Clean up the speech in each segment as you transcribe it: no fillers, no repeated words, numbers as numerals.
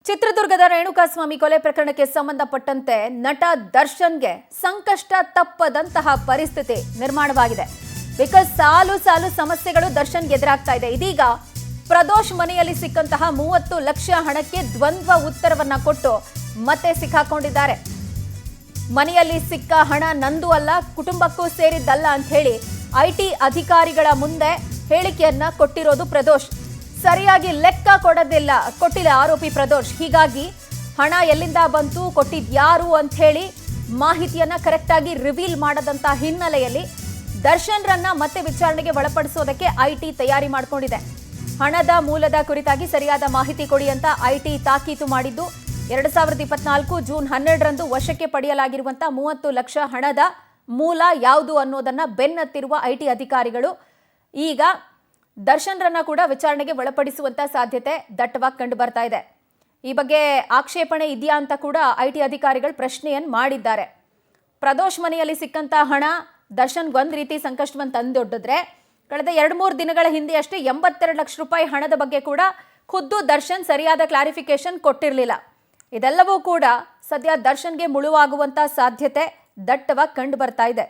ಚಿತ್ರದುರ್ಗದ ರೇಣುಕಾಸ್ವಾಮಿ ಕೊಲೆ ಪ್ರಕರಣಕ್ಕೆ ಸಂಬಂಧಪಟ್ಟಂತೆ ನಟ ದರ್ಶನ್ಗೆ ಸಂಕಷ್ಟ ತಪ್ಪದಂತಹ ಪರಿಸ್ಥಿತಿ ನಿರ್ಮಾಣವಾಗಿದೆ. ಬಿಕಾಸ್ ಸಾಲು ಸಮಸ್ಯೆಗಳು ದರ್ಶನ್ಗೆ ಎದುರಾಗ್ತಾ ಇದೆ. ಇದೀಗ ಪ್ರದೋಷ್ ಮನೆಯಲ್ಲಿ ಸಿಕ್ಕಂತಹ 30 ಲಕ್ಷ ಹಣಕ್ಕೆ ದ್ವಂದ್ವ ಉತ್ತರವನ್ನ ಕೊಟ್ಟು ಮತ್ತೆ ಸಿಕ್ಕಾಕೊಂಡಿದ್ದಾರೆ. ಮನೆಯಲ್ಲಿ ಸಿಕ್ಕ ಹಣ ನಂದು ಅಲ್ಲ, ಕುಟುಂಬಕ್ಕೂ ಸೇರಿದ್ದಲ್ಲ ಅಂತ ಹೇಳಿ ಐಟಿ ಅಧಿಕಾರಿಗಳ ಮುಂದೆ ಹೇಳಿಕೆಯನ್ನ ಕೊಟ್ಟಿರೋದು ಪ್ರದೋಷ್. ಸರಿಯಾಗಿ ಲೆಕ್ಕ ಕೊಟ್ಟಿಲ್ಲ ಆರೋಪಿ ಪ್ರದೋಷ್. ಹೀಗಾಗಿ ಹಣ ಎಲ್ಲಿಂದ ಬಂತು, ಕೊಟ್ಟಿದ್ಯಾರು ಅಂತ ಹೇಳಿ ಮಾಹಿತಿಯನ್ನ ಕರೆಕ್ಟ್ ಆಗಿ ರಿವೀಲ್ ಮಾಡದಂತ ಹಿನ್ನೆಲೆಯಲ್ಲಿ ದರ್ಶನ್ರನ್ನ ಮತ್ತೆ ವಿಚಾರಣೆಗೆ ಒಳಪಡಿಸೋದಕ್ಕೆ ಐಟಿ ತಯಾರಿ ಮಾಡಿಕೊಂಡಿದೆ. ಹಣದ ಮೂಲದ ಕುರಿತಾಗಿ ಸರಿಯಾದ ಮಾಹಿತಿ ಕೊಡಿ ಅಂತ ಐಟಿ ತಾಕೀತು ಮಾಡಿದ್ದು 2024 ಜೂನ್ 12ರಂದು ವಶಕ್ಕೆ ಪಡೆಯಲಾಗಿರುವಂತಹ 30 ಲಕ್ಷ ಹಣದ ಮೂಲ ಯಾವುದು ಅನ್ನೋದನ್ನ ಬೆನ್ನತ್ತಿರುವ ಐಟಿ ಅಧಿಕಾರಿಗಳು ಈಗ ದರ್ಶನ್ರನ್ನ ಕೂಡ ವಿಚಾರಣೆಗೆ ಒಳಪಡಿಸುವಂತ ಸಾಧ್ಯತೆ ದಟ್ಟವಾಗಿ ಕಂಡು ಬರ್ತಾ ಇದೆ. ಈ ಬಗ್ಗೆ ಆಕ್ಷೇಪಣೆ ಇದೆಯಾ ಅಂತ ಕೂಡ ಐಟಿ ಅಧಿಕಾರಿಗಳು ಪ್ರಶ್ನೆಯನ್ನು ಮಾಡಿದ್ದಾರೆ. ಪ್ರದೋಷ್ ಮನೆಯಲ್ಲಿ ಸಿಕ್ಕಂತ ಹಣ ದರ್ಶನ್ ಒಂದ್ ರೀತಿ ಸಂಕಷ್ಟವನ್ನು ತಂದೊಡ್ಡಿದ್ರೆ, ಕಳೆದ 2-3 ದಿನಗಳ ಹಿಂದೆ ಅಷ್ಟೇ 82 ಲಕ್ಷ ರೂಪಾಯಿ ಹಣದ ಬಗ್ಗೆ ಕೂಡ ಖುದ್ದು ದರ್ಶನ್ ಸರಿಯಾದ ಕ್ಲಾರಿಫಿಕೇಶನ್ ಕೊಟ್ಟಿರಲಿಲ್ಲ. ಇದೆಲ್ಲವೂ ಕೂಡ ಸದ್ಯ ದರ್ಶನ್ಗೆ ಮುಳುವಾಗುವಂತ ಸಾಧ್ಯತೆ ದಟ್ಟವಾಗಿ ಕಂಡು ಬರ್ತಾ ಇದೆ.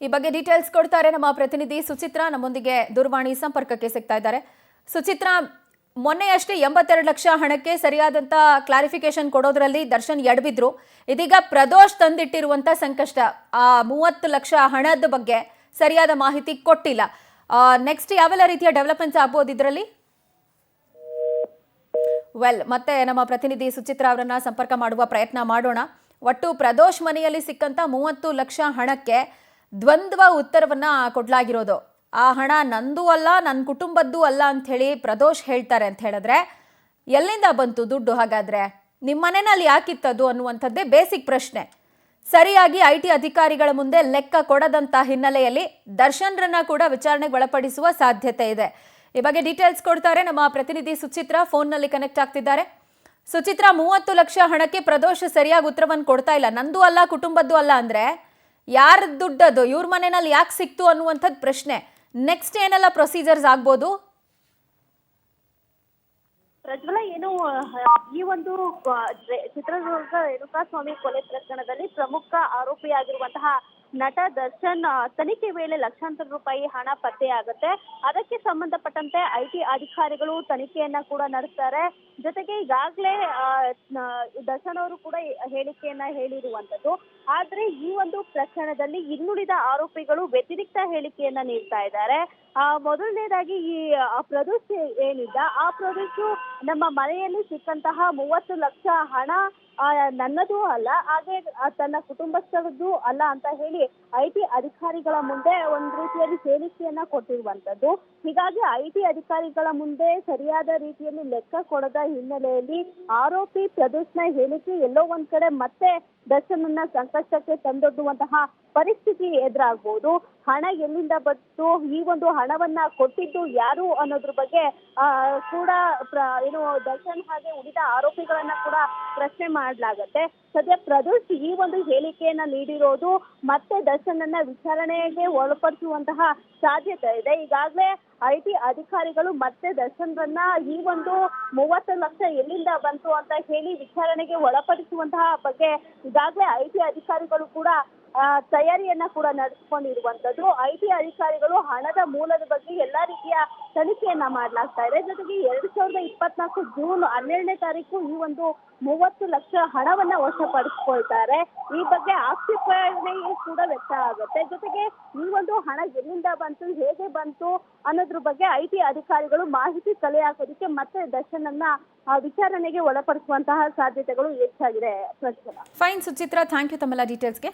ಈ ಬಗ್ಗೆ ಡೀಟೇಲ್ಸ್ ಕೊಡ್ತಾರೆ ನಮ್ಮ ಪ್ರತಿನಿಧಿ ಸುಚಿತ್ರಾ. ನಮ್ಮೊಂದಿಗೆ ದೂರವಾಣಿ ಸಂಪರ್ಕಕ್ಕೆ ಸಿಗ್ತಾ ಇದ್ದಾರೆ. ಸುಚಿತ್ರಾ, ಮೊನ್ನೆಯಷ್ಟೇ 82 ಲಕ್ಷ ಹಣಕ್ಕೆ ಸರಿಯಾದಂತ ಕ್ಲಾರಿಫಿಕೇಶನ್ ಕೊಡೋದ್ರಲ್ಲಿ ದರ್ಶನ್ ಎಡಬಿದ್ರು. ಇದೀಗ ಪ್ರದೋಷ್ ತಂದಿಟ್ಟಿರುವಂತ ಸಂಕಷ್ಟ, ಆ 30 ಲಕ್ಷ ಹಣದ ಬಗ್ಗೆ ಸರಿಯಾದ ಮಾಹಿತಿ ಕೊಟ್ಟಿಲ್ಲ. ನೆಕ್ಸ್ಟ್ ಯಾವೆಲ್ಲ ರೀತಿಯ ಡೆವಲಪ್ಮೆಂಟ್ಸ್ ಆಗ್ಬೋದು ಇದರಲ್ಲಿ? ಮತ್ತೆ ನಮ್ಮ ಪ್ರತಿನಿಧಿ ಸುಚಿತ್ರಾ ಅವರನ್ನ ಸಂಪರ್ಕ ಮಾಡುವ ಪ್ರಯತ್ನ ಮಾಡೋಣ. ಒಟ್ಟು ಪ್ರದೋಷ್ ಮನೆಯಲ್ಲಿ ಸಿಕ್ಕಂತ 30 ಲಕ್ಷ ಹಣಕ್ಕೆ ದ್ವಂದ್ವ ಉತ್ತರವನ್ನ ಕೊಡ್ಲಾಗಿರೋದು. ಆ ಹಣ ನಂದು ಅಲ್ಲ, ನನ್ನ ಕುಟುಂಬದ್ದು ಅಲ್ಲ ಅಂತ ಹೇಳಿ ಪ್ರದೋಷ್ ಹೇಳ್ತಾರೆ ಅಂತ ಹೇಳಿದ್ರೆ, ಎಲ್ಲಿಂದ ಬಂತು ದುಡ್ಡು? ಹಾಗಾದ್ರೆ ನಿಮ್ಮ ಮನೆಯಲ್ಲಿ ಯಾಕಿತ್ತದು ಅನ್ನುವಂಥದ್ದೇ ಬೇಸಿಕ್ ಪ್ರಶ್ನೆ. ಸರಿಯಾಗಿ ಐಟಿ ಅಧಿಕಾರಿಗಳ ಮುಂದೆ ಲೆಕ್ಕ ಕೊಡದಂತ ಹಿನ್ನೆಲೆಯಲ್ಲಿ ದರ್ಶನ್ರನ್ನ ಕೂಡ ವಿಚಾರಣೆಗೆ ಒಳಪಡಿಸುವ ಸಾಧ್ಯತೆ ಇದೆ. ಈ ಬಗ್ಗೆ ಡೀಟೇಲ್ಸ್ ಕೊಡ್ತಾರೆ ನಮ್ಮ ಪ್ರತಿನಿಧಿ ಸುಚಿತ್ರಾ, ಫೋನ್ನಲ್ಲಿ ಕನೆಕ್ಟ್ ಆಗ್ತಿದ್ದಾರೆ. ಸುಚಿತ್ರಾ, 30 ಲಕ್ಷ ಹಣಕ್ಕೆ ಪ್ರದೋಷ್ ಸರಿಯಾಗಿ ಉತ್ತರವನ್ನು ಕೊಡ್ತಾ ಇಲ್ಲ. ನಂದು ಅಲ್ಲ, ಕುಟುಂಬದ್ದು ಅಲ್ಲ ಅಂದ್ರೆ ಯಾರ ದುಡ್ಡದು, ಇವ್ರ ಮನೆಯಲ್ಲಿ ಯಾಕೆ ಸಿಕ್ತು ಅನ್ನುವಂಥದ್ದು ಪ್ರಶ್ನೆ. ನೆಕ್ಸ್ಟ್ ಏನೆಲ್ಲ ಪ್ರೊಸೀಜರ್ಸ್ ಆಗ್ಬೋದು? ಪ್ರಜ್ವಲ, ಏನು ಈ ಒಂದು ಚಿತ್ರದುರ್ಗ ರೇಣುಕಾಸ್ವಾಮಿ ಕೊಲೆ ಪ್ರಕರಣದಲ್ಲಿ ಪ್ರಮುಖ ಆರೋಪಿಯಾಗಿರುವಂತಹ ನಟ ದರ್ಶನ್ ತನಿಖೆ ವೇಳೆ ಲಕ್ಷಾಂತರ ರೂಪಾಯಿ ಹಣ ಪತ್ತೆಯಾಗುತ್ತೆ. ಅದಕ್ಕೆ ಸಂಬಂಧಪಟ್ಟಂತೆ ಐಟಿ ಅಧಿಕಾರಿಗಳು ತನಿಖೆಯನ್ನ ಕೂಡ ನಡೆಸ್ತಾರೆ. ಜೊತೆಗೆ ಈಗಾಗಲೇ ದರ್ಶನ್ ಅವರು ಕೂಡ ಹೇಳಿಕೆಯನ್ನ ಹೇಳಿರುವಂತದ್ದು. ಆದ್ರೆ ಈ ಒಂದು ಪ್ರಕರಣದಲ್ಲಿ ಇನ್ನುಳಿದ ಆರೋಪಿಗಳು ವ್ಯತಿರಿಕ್ತ ಹೇಳಿಕೆಯನ್ನ ನೀಡ್ತಾ ಇದ್ದಾರೆ. ಮೊದಲನೇದಾಗಿ ಈ ಪ್ರದೋಷ್ ಏನಿದ್ದ, ಆ ಪ್ರದೋಷ್ ನಮ್ಮ ಮನೆಯಲ್ಲಿ ಸಿಕ್ಕಂತಹ 30 ಲಕ್ಷ ಹಣ ನನ್ನದು ಅಲ್ಲ, ಹಾಗೆ ತನ್ನ ಕುಟುಂಬಸ್ಥರದ್ದು ಅಲ್ಲ ಅಂತ ಹೇಳಿ ಐಟಿ ಅಧಿಕಾರಿಗಳ ಮುಂದೆ ಒಂದ್ ರೀತಿಯಲ್ಲಿ ಹೇಳಿಕೆಯನ್ನ ಕೊಟ್ಟಿರುವಂತದ್ದು. ಹೀಗಾಗಿ ಐಟಿ ಅಧಿಕಾರಿಗಳ ಮುಂದೆ ಸರಿಯಾದ ರೀತಿಯಲ್ಲಿ ಲೆಕ್ಕ ಕೊಡದ ಹಿನ್ನೆಲೆಯಲ್ಲಿ ಆರೋಪಿ ಪ್ರದೋಷ್ನ ಹೇಳಿಕೆ ಎಲ್ಲೋ ಒಂದ್ ಕಡೆ ಮತ್ತೆ ದರ್ಶನನ್ನ ಸಂಕಷ್ಟಕ್ಕೆ ತಂದೊಡ್ಡುವಂತಹ ಪರಿಸ್ಥಿತಿ ಎದುರಾಗಬಹುದು. ಹಣ ಎಲ್ಲಿಂದ ಬಂತು, ಈ ಒಂದು ಹಣವನ್ನ ಕೊಟ್ಟಿದ್ದು ಯಾರು ಅನ್ನೋದ್ರ ಬಗ್ಗೆ ಕೂಡ ಏನು ದರ್ಶನ್ ಹಾಗೆ ಉಳಿದ ಆರೋಪಿಗಳನ್ನ ಕೂಡ ಪ್ರಶ್ನೆ ಮಾಡಲಾಗತ್ತೆ. ಸದ್ಯ ಪ್ರದೋಷ್ ಈ ಒಂದು ಹೇಳಿಕೆಯನ್ನ ನೀಡಿರೋದು ಮತ್ತೆ ದರ್ಶನ್ ಅನ್ನ ವಿಚಾರಣೆಗೆ ಒಳಪಡಿಸುವಂತಹ ಸಾಧ್ಯತೆ ಇದೆ. ಈಗಾಗಲೇ ಐಟಿ ಅಧಿಕಾರಿಗಳು ಮತ್ತೆ ದರ್ಶನ್ರನ್ನ ಈ ಒಂದು 30 ಲಕ್ಷ ಎಲ್ಲಿಂದ ಬಂತು ಅಂತ ಹೇಳಿ ವಿಚಾರಣೆಗೆ ಒಳಪಡಿಸುವಂತಹ ಬಗ್ಗೆ ಈಗಾಗಲೇ ಐಟಿ ಅಧಿಕಾರಿಗಳು ಕೂಡ ತಯಾರಿಯನ್ನ ಕೂಡ ನಡೆಸಿಕೊಂಡಿರುವಂತದ್ದು. ಐಟಿ ಅಧಿಕಾರಿಗಳು ಹಣದ ಮೂಲದ ಬಗ್ಗೆ ಎಲ್ಲಾ ರೀತಿಯ ತನಿಖೆಯನ್ನ ಮಾಡಲಾಗ್ತಾ ಇದೆ. ಜೊತೆಗೆ 2024 ಜೂನ್ 12ನೇ ತಾರೀಕು ಈ ಒಂದು 30 ಲಕ್ಷ ಹಣವನ್ನ ವಶಪಡಿಸಿಕೊಳ್ತಾರೆ. ಈ ಬಗ್ಗೆ ಆಕ್ಷೇಪಣೆ ಕೂಡ ವ್ಯಕ್ತ ಆಗುತ್ತೆ. ಜೊತೆಗೆ ಈ ಒಂದು ಹಣ ಎಲ್ಲಿಂದ ಬಂತು, ಹೇಗೆ ಬಂತು ಅನ್ನೋದ್ರ ಬಗ್ಗೆ ಐಟಿ ಅಧಿಕಾರಿಗಳು ಮಾಹಿತಿ ಕಲೆ ಹಾಕೋದಕ್ಕೆ ಮತ್ತೆ ದರ್ಶನ್ ಅನ್ನ ವಿಚಾರಣೆಗೆ ಒಳಪಡಿಸುವಂತಹ ಸಾಧ್ಯತೆಗಳು ಹೆಚ್ಚಾಗಿದೆ. ಫೈನ್ ಸುಚಿತ್ರಾ, ಥ್ಯಾಂಕ್ ಯು ತಮ್ಮೆಲ್ಲ ಡೀಟೇಲ್ಸ್ಗೆ.